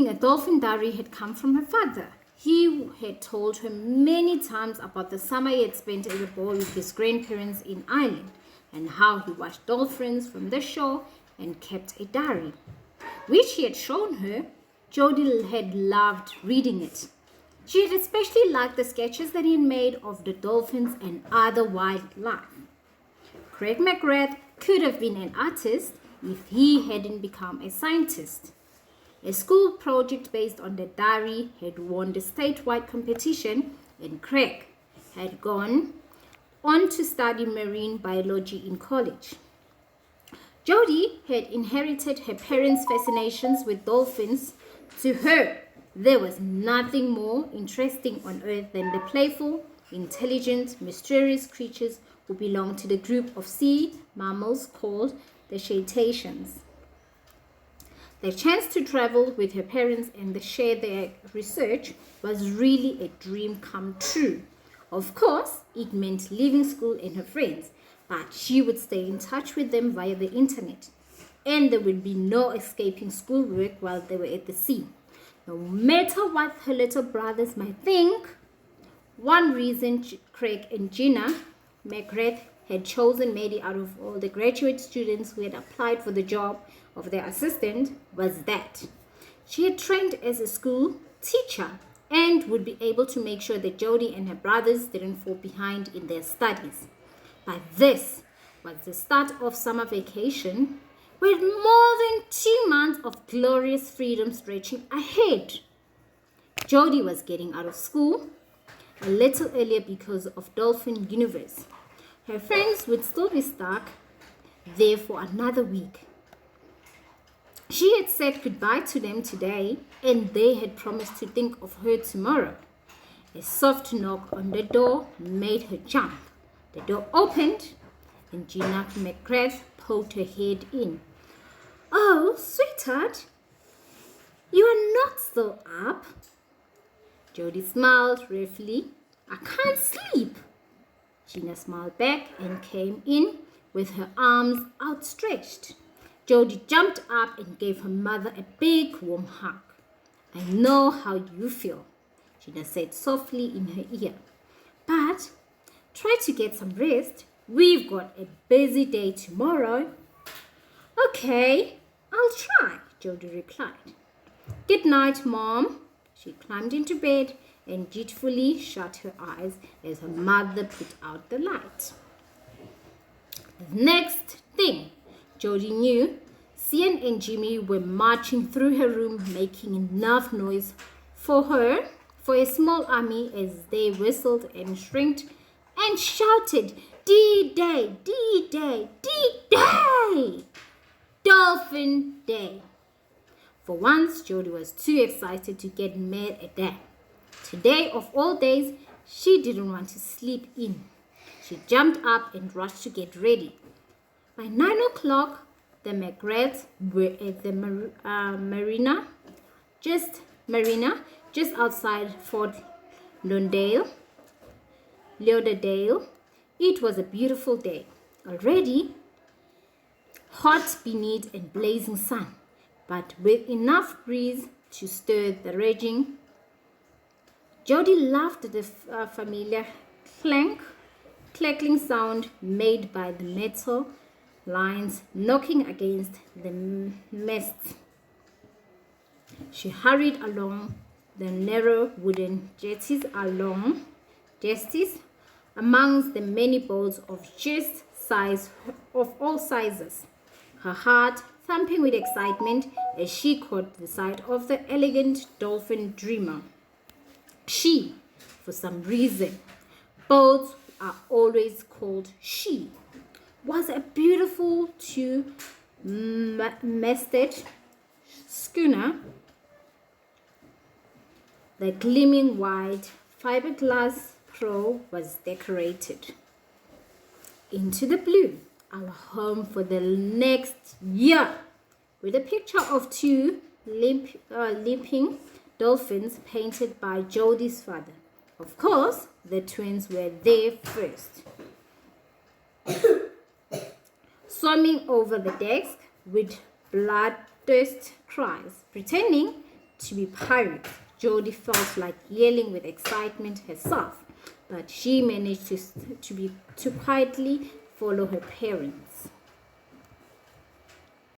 thinking a dolphin diary had come from her father. He had told her many times about the summer he had spent as a boy with his grandparents in Ireland and how he watched dolphins from the shore and kept a diary, which he had shown her. Jody had loved reading it. She had especially liked the sketches that he had made of the dolphins and other wildlife. Craig McGrath could have been an artist if he hadn't become a scientist. A school project based on the diary had won the statewide competition, and Craig had gone on to study marine biology in college. Jody had inherited her parents' fascinations with dolphins. To her, there was nothing more interesting on earth than the playful, intelligent, mysterious creatures who belonged to the group of sea mammals called the cetaceans. The chance to travel with her parents and share their research was really a dream come true. Of course, it meant leaving school and her friends, but she would stay in touch with them via the internet, and there would be no escaping schoolwork while they were at the sea. No matter what her little brothers might think, one reason Craig and Gina McGrath had chosen Maddie out of all the graduate students who had applied for the job of their assistant was that she had trained as a school teacher and would be able to make sure that Jody and her brothers didn't fall behind in their studies. But this was the start of summer vacation with more than 2 months of glorious freedom stretching ahead. Jody was getting out of school a little earlier because of Dolphin Universe. Her friends would still be stuck there for another week. She had said goodbye to them today, and they had promised to think of her tomorrow. A soft knock on the door made her jump. The door opened, and Gina McGrath poked her head in. "Oh, sweetheart, you are not still up." Jody smiled ruefully. "I can't sleep." Gina smiled back and came in with her arms outstretched. Jody jumped up and gave her mother a big, warm hug. "I know how you feel," Gina said softly in her ear. "But try to get some rest. We've got a busy day tomorrow." "Okay, I'll try," Jody replied. "Good night, Mom." She climbed into bed and dutifully shut her eyes as her mother put out the light. The next thing Jody knew, Sian and Jimmy were marching through her room, making enough noise for a small army, as they whistled and shrieked and shouted, "D-Day, D-Day, D-Day! Dolphin Day!" For once, Jody was too excited to get mad at them. Today, of all days, she didn't want to sleep in. She jumped up and rushed to get ready. By 9 o'clock, the McGraths were at the marina just outside Fort Lauderdale. It was a beautiful day, already hot beneath a blazing sun, but with enough breeze to stir the raging. Jody loved the familiar clacking sound made by the metal lines knocking against the masts. She hurried along the narrow wooden jetties amongst the many boats of all sizes, her heart thumping with excitement as she caught the sight of the elegant dolphin dreamer. She, for some reason, boats are always called she, was a beautiful two-masted schooner. The gleaming white fiberglass prow was decorated into the blue, our home for the next year, with a picture of two leaping dolphins painted by Jody's father. Of course, the twins were there first. Swarming over the decks with bloodthirst cries, pretending to be pirates. Jodie felt like yelling with excitement herself, but she managed to quietly follow her parents.